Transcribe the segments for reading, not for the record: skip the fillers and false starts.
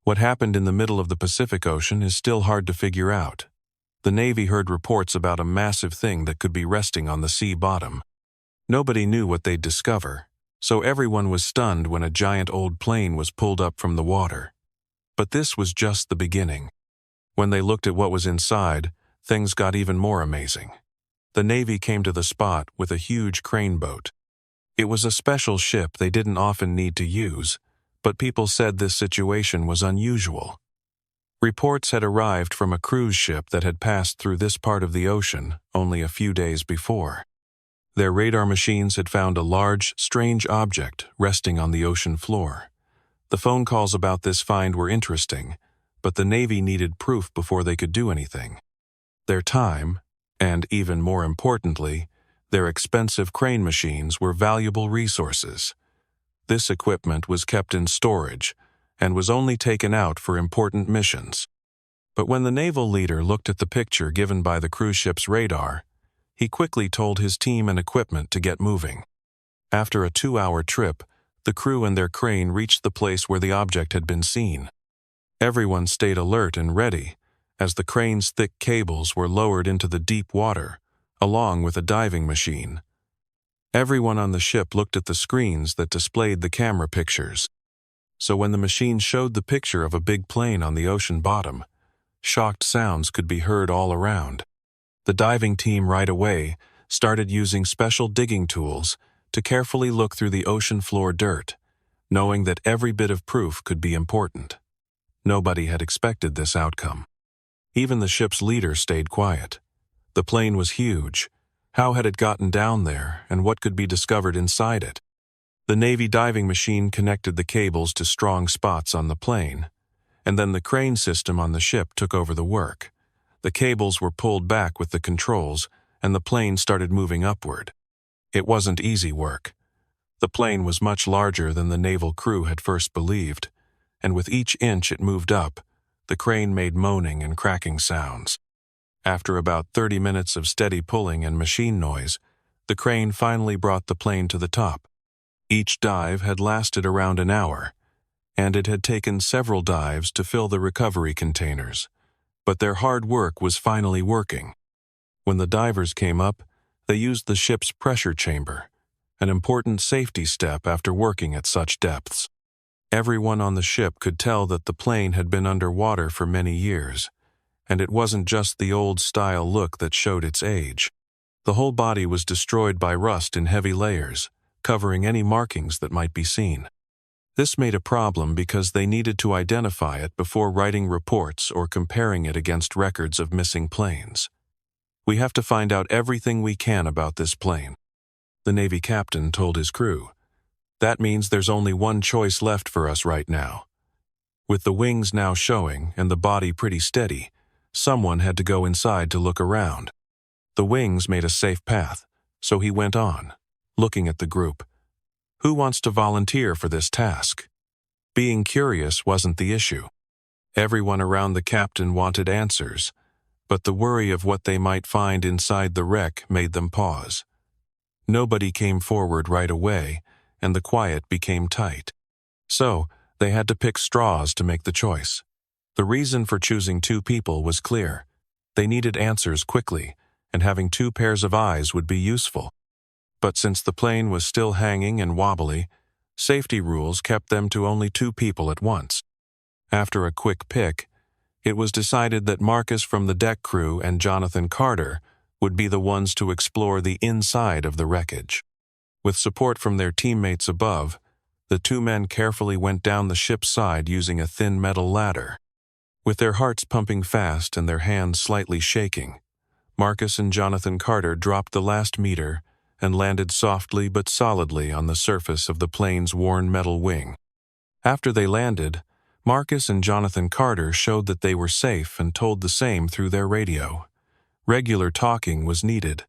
What happened in the middle of the Pacific Ocean is still hard to figure out. The Navy heard reports about a massive thing that could be resting on the sea bottom. Nobody knew what they'd discover, so everyone was stunned when a giant old plane was pulled up from the water. But this was just the beginning. When they looked at what was inside, things got even more amazing. The Navy came to the spot with a huge crane boat. It was a special ship they didn't often need to use, but people said this situation was unusual. Reports had arrived from a cruise ship that had passed through this part of the ocean only a few days before. Their radar machines had found a large, strange object resting on the ocean floor. The phone calls about this find were interesting, but the Navy needed proof before they could do anything. Their time, and even more importantly, their expensive crane machines were valuable resources. This equipment was kept in storage and was only taken out for important missions. But when the naval leader looked at the picture given by the cruise ship's radar, he quickly told his team and equipment to get moving. After a 2-hour trip, the crew and their crane reached the place where the object had been seen. Everyone stayed alert and ready, as the crane's thick cables were lowered into the deep water, along with a diving machine. Everyone on the ship looked at the screens that displayed the camera pictures. So when the machine showed the picture of a big plane on the ocean bottom, shocked sounds could be heard all around. The diving team right away started using special digging tools to carefully look through the ocean floor dirt, knowing that every bit of proof could be important. Nobody had expected this outcome. Even the ship's leader stayed quiet. The plane was huge. How had it gotten down there, and what could be discovered inside it? The Navy diving machine connected the cables to strong spots on the plane, and then the crane system on the ship took over the work. The cables were pulled back with the controls, and the plane started moving upward. It wasn't easy work. The plane was much larger than the naval crew had first believed, and with each inch it moved up, the crane made moaning and cracking sounds. After about 30 minutes of steady pulling and machine noise, the crane finally brought the plane to the top. Each dive had lasted around an hour, and it had taken several dives to fill the recovery containers. But their hard work was finally working. When the divers came up, they used the ship's pressure chamber, an important safety step after working at such depths. Everyone on the ship could tell that the plane had been underwater for many years, and it wasn't just the old-style look that showed its age. The whole body was destroyed by rust in heavy layers, covering any markings that might be seen. This made a problem because they needed to identify it before writing reports or comparing it against records of missing planes. "We have to find out everything we can about this plane," the Navy captain told his crew. "That means there's only one choice left for us right now." With the wings now showing and the body pretty steady, someone had to go inside to look around. The wings made a safe path, so he went on, looking at the group. Who wants to volunteer for this task? Being curious wasn't the issue. Everyone around the captain wanted answers, but the worry of what they might find inside the wreck made them pause. Nobody came forward right away, and the quiet became tight. So, they had to pick straws to make the choice. The reason for choosing 2 people was clear. They needed answers quickly, and having 2 pairs of eyes would be useful. But since the plane was still hanging and wobbly, safety rules kept them to only 2 people at once. After a quick pick, it was decided that Marcus from the deck crew and Jonathan Carter would be the ones to explore the inside of the wreckage. With support from their teammates above, the 2 men carefully went down the ship's side using a thin metal ladder. With their hearts pumping fast and their hands slightly shaking, Marcus and Jonathan Carter dropped the last meter and landed softly but solidly on the surface of the plane's worn metal wing. After they landed, Marcus and Jonathan Carter showed that they were safe and told the same through their radio. Regular talking was needed,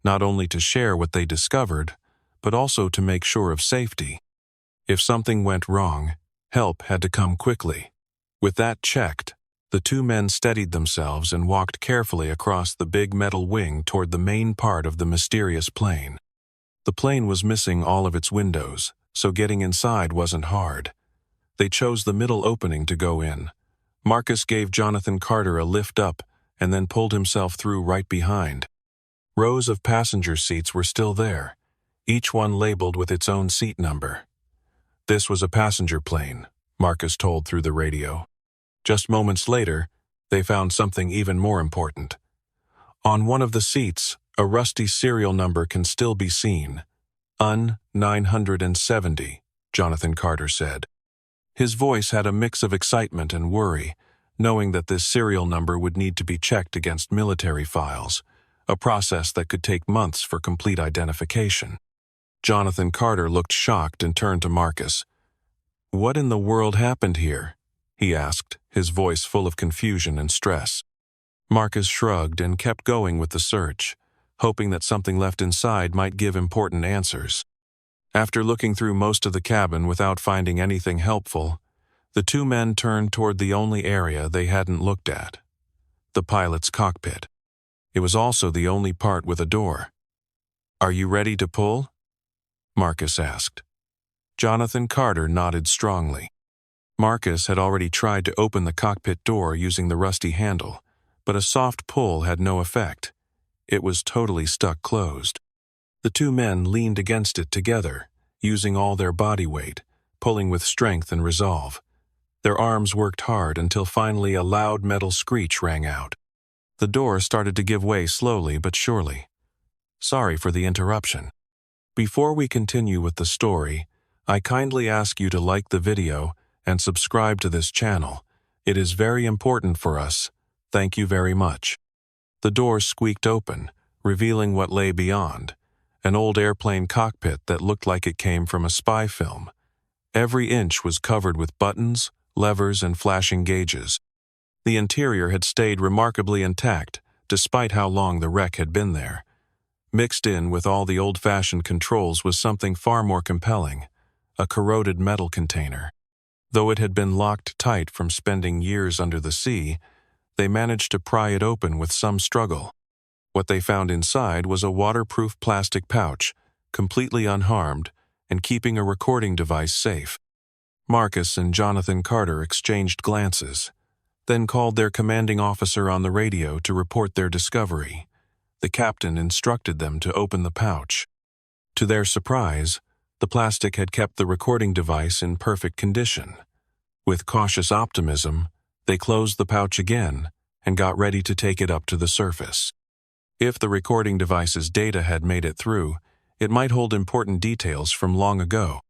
not only to share what they discovered, but also to make sure of safety. If something went wrong, help had to come quickly. With that checked, the 2 men steadied themselves and walked carefully across the big metal wing toward the main part of the mysterious plane. The plane was missing all of its windows, so getting inside wasn't hard. They chose the middle opening to go in. Marcus gave Jonathan Carter a lift up and then pulled himself through right behind. Rows of passenger seats were still there, each one labeled with its own seat number. This was a passenger plane, Marcus told through the radio. Just moments later, they found something even more important. On one of the seats, a rusty serial number can still be seen. UN 970, Jonathan Carter said. His voice had a mix of excitement and worry, knowing that this serial number would need to be checked against military files, a process that could take months for complete identification. Jonathan Carter looked shocked and turned to Marcus. "What in the world happened here?" he asked, his voice full of confusion and stress. Marcus shrugged and kept going with the search, hoping that something left inside might give important answers. After looking through most of the cabin without finding anything helpful, the two men turned toward the only area they hadn't looked at: the pilot's cockpit. It was also the only part with a door. "Are you ready to pull?" Marcus asked. Jonathan Carter nodded strongly. Marcus had already tried to open the cockpit door using the rusty handle, but a soft pull had no effect. It was totally stuck closed. The two men leaned against it together, using all their body weight, pulling with strength and resolve. Their arms worked hard until finally a loud metal screech rang out. The door started to give way slowly but surely. Sorry for the interruption. Before we continue with the story, I kindly ask you to like the video and subscribe to this channel. It is very important for us. Thank you very much. The door squeaked open, revealing what lay beyond: an old airplane cockpit that looked like it came from a spy film. Every inch was covered with buttons, levers, and flashing gauges. The interior had stayed remarkably intact, despite how long the wreck had been there. Mixed in with all the old-fashioned controls was something far more compelling: a corroded metal container. Though it had been locked tight from spending years under the sea, they managed to pry it open with some struggle. What they found inside was a waterproof plastic pouch, completely unharmed and keeping a recording device safe. Marcus and Jonathan Carter exchanged glances, then called their commanding officer on the radio to report their discovery. The captain instructed them to open the pouch. To their surprise, the plastic had kept the recording device in perfect condition. With cautious optimism, they closed the pouch again and got ready to take it up to the surface. If the recording device's data had made it through, it might hold important details from long ago.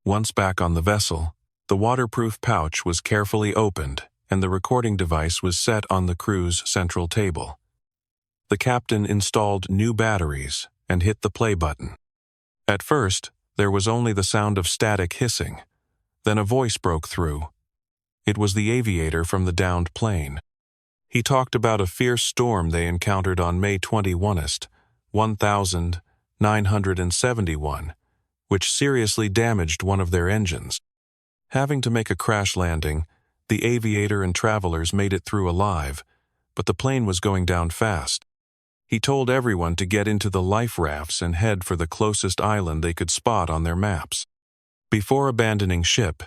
Once back on the vessel, the waterproof pouch was carefully opened and the recording device was set on the crew's central table. The captain installed new batteries and hit the play button. At first, there was only the sound of static hissing. Then a voice broke through. It was the Aviator from the downed plane. He talked about a fierce storm they encountered on May 21st, 1971, which seriously damaged one of their engines. Having to make a crash landing, the Aviator and travelers made it through alive, but the plane was going down fast. He told everyone to get into the life rafts and head for the closest island they could spot on their maps. Before abandoning ship,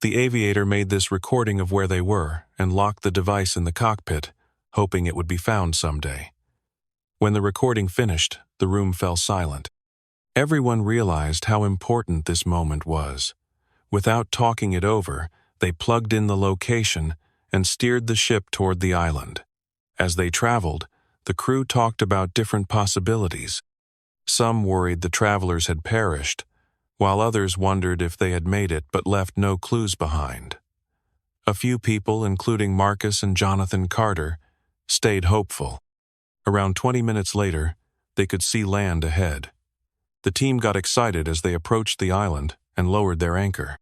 the Aviator made this recording of where they were and locked the device in the cockpit, hoping it would be found someday. When the recording finished, the room fell silent. Everyone realized how important this moment was. Without talking it over, they plugged in the location and steered the ship toward the island. As they traveled, the crew talked about different possibilities. Some worried the travelers had perished, while others wondered if they had made it but left no clues behind. A few people, including Marcus and Jonathan Carter, stayed hopeful. Around 20 minutes later, they could see land ahead. The team got excited as they approached the island and lowered their anchor.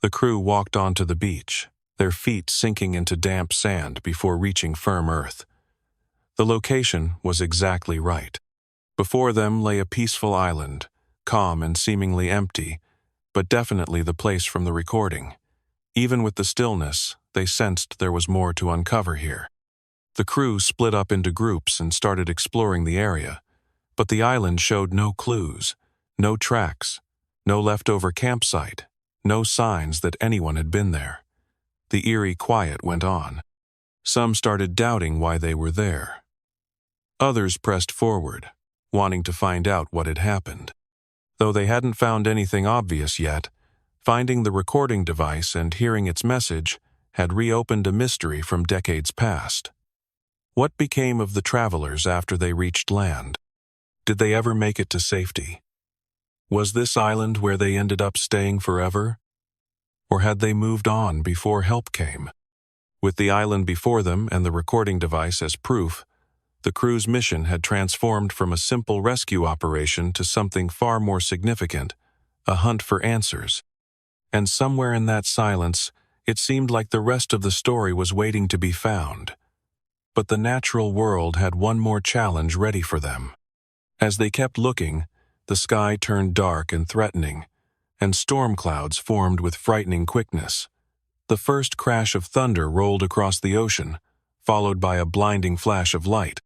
The crew walked onto the beach, their feet sinking into damp sand before reaching firm earth. The location was exactly right. Before them lay a peaceful island, calm and seemingly empty, but definitely the place from the recording. Even with the stillness, they sensed there was more to uncover here. The crew split up into groups and started exploring the area, but the island showed no clues, no tracks, no leftover campsite, No signs that anyone had been there. The eerie quiet went on. Some started doubting why they were there. Others pressed forward, wanting to find out what had happened. Though they hadn't found anything obvious yet, finding the recording device and hearing its message had reopened a mystery from decades past. What became of the travelers after they reached land? Did they ever make it to safety? Was this island where they ended up staying forever? Or had they moved on before help came? With the island before them and the recording device as proof, the crew's mission had transformed from a simple rescue operation to something far more significant, a hunt for answers. And somewhere in that silence, it seemed like the rest of the story was waiting to be found. But the natural world had one more challenge ready for them. As they kept looking, the sky turned dark and threatening, and storm clouds formed with frightening quickness. The first crash of thunder rolled across the ocean, followed by a blinding flash of light.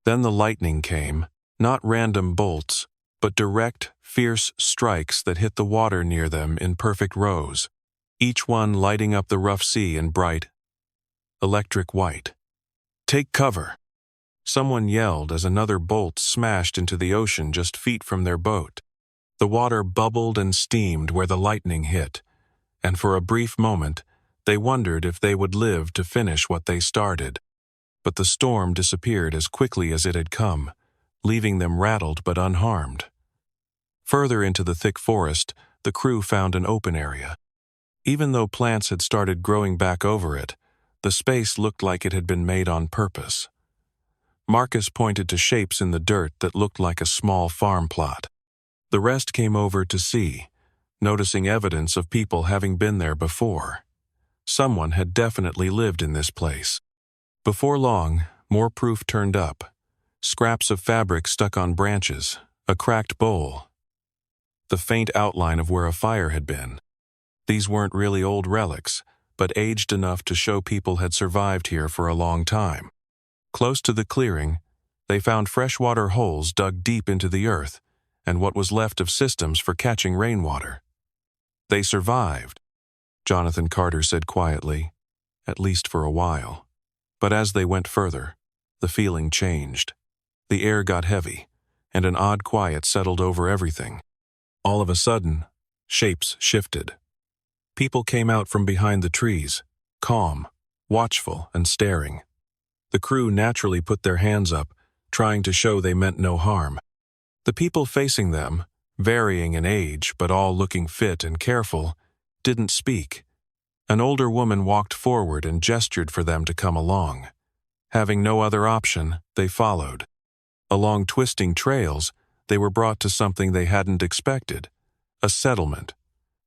Then the lightning came, not random bolts, but direct, fierce strikes that hit the water near them in perfect rows, each one lighting up the rough sea in bright, electric white. "Take cover!" Someone yelled as another bolt smashed into the ocean just feet from their boat. The water bubbled and steamed where the lightning hit, and for a brief moment, they wondered if they would live to finish what they started. But the storm disappeared as quickly as it had come, leaving them rattled but unharmed. Further into the thick forest, the crew found an open area. Even though plants had started growing back over it, the space looked like it had been made on purpose. Marcus pointed to shapes in the dirt that looked like a small farm plot. The rest came over to see, noticing evidence of people having been there before. Someone had definitely lived in this place. Before long, more proof turned up. Scraps of fabric stuck on branches, a cracked bowl, the faint outline of where a fire had been. These weren't really old relics, but aged enough to show people had survived here for a long time. Close to the clearing, they found freshwater holes dug deep into the earth and what was left of systems for catching rainwater. They survived, Jonathan Carter said quietly, at least for a while. But as they went further, the feeling changed. The air got heavy, and an odd quiet settled over everything. All of a sudden, shapes shifted. People came out from behind the trees, calm, watchful, and staring. The crew naturally put their hands up, trying to show they meant no harm. The people facing them, varying in age but all looking fit and careful, didn't speak. An older woman walked forward and gestured for them to come along. Having no other option, they followed. Along twisting trails, they were brought to something they hadn't expected: a settlement.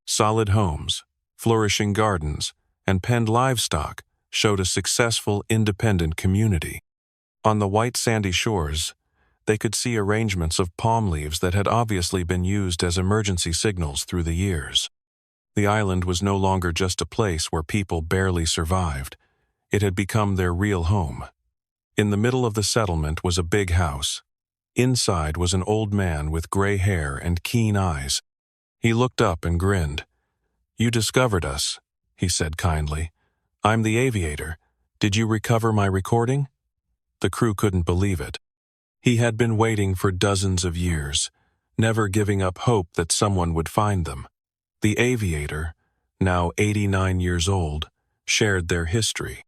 Solid homes, flourishing gardens, and penned livestock showed a successful, independent community. On the white sandy shores, they could see arrangements of palm leaves that had obviously been used as emergency signals through the years. The island was no longer just a place where people barely survived. It had become their real home. In the middle of the settlement was a big house. Inside was an old man with gray hair and keen eyes. He looked up and grinned. "You discovered us," he said kindly. "I'm the Aviator. Did you recover my recording?" The crew couldn't believe it. He had been waiting for dozens of years, never giving up hope that someone would find them. The Aviator, now 89 years old, shared their history.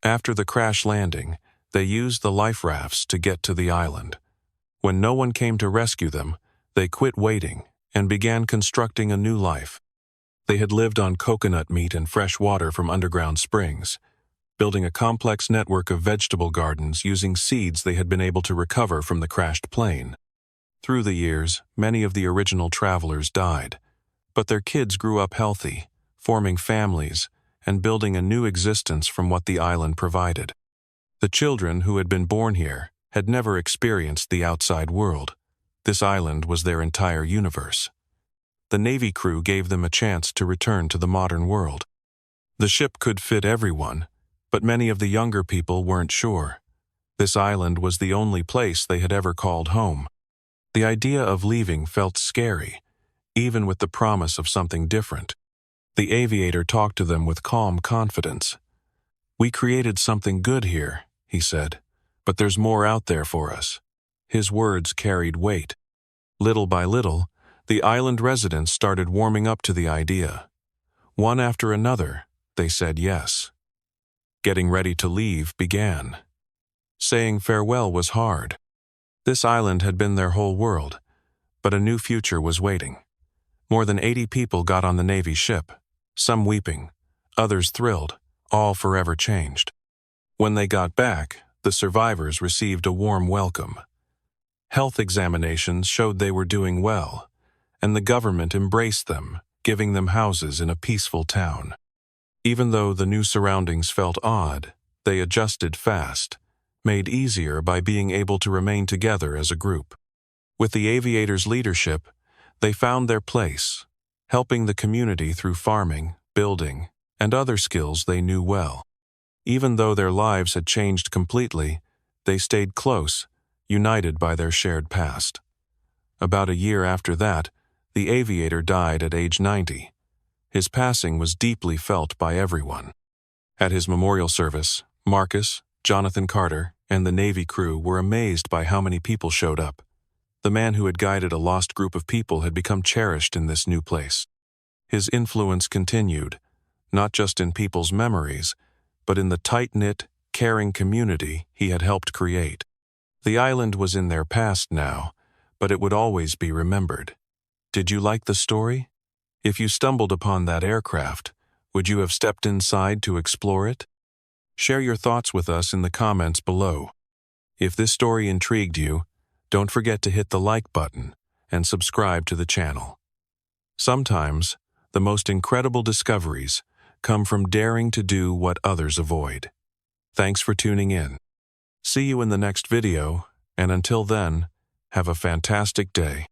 After the crash landing, they used the life rafts to get to the island. When no one came to rescue them, they quit waiting and began constructing a new life. They had lived on coconut meat and fresh water from underground springs, building a complex network of vegetable gardens using seeds they had been able to recover from the crashed plane. Through the years, many of the original travelers died, but their kids grew up healthy, forming families and building a new existence from what the island provided. The children who had been born here had never experienced the outside world. This island was their entire universe. The Navy crew gave them a chance to return to the modern world. The ship could fit everyone, but many of the younger people weren't sure. This island was the only place they had ever called home. The idea of leaving felt scary, even with the promise of something different. The aviator talked to them with calm confidence. "We created something good here," he said, "but there's more out there for us." His words carried weight. Little by little, the island residents started warming up to the idea. One after another, they said yes. Getting ready to leave began. Saying farewell was hard. This island had been their whole world, but a new future was waiting. More than 80 people got on the Navy ship, some weeping, others thrilled, all forever changed. When they got back, the survivors received a warm welcome. Health examinations showed they were doing well, and the government embraced them, giving them houses in a peaceful town. Even though the new surroundings felt odd, they adjusted fast, made easier by being able to remain together as a group. With the aviators' leadership, they found their place, helping the community through farming, building, and other skills they knew well. Even though their lives had changed completely, they stayed close, united by their shared past. About a year after that, the aviator died at age 90. His passing was deeply felt by everyone. At his memorial service, Marcus, Jonathan Carter, and the Navy crew were amazed by how many people showed up. The man who had guided a lost group of people had become cherished in this new place. His influence continued, not just in people's memories, but in the tight-knit, caring community he had helped create. The island was in their past now, but it would always be remembered. Did you like the story? If you stumbled upon that aircraft, would you have stepped inside to explore it? Share your thoughts with us in the comments below. If this story intrigued you, don't forget to hit the like button and subscribe to the channel. Sometimes, the most incredible discoveries come from daring to do what others avoid. Thanks for tuning in. See you in the next video, and until then, have a fantastic day.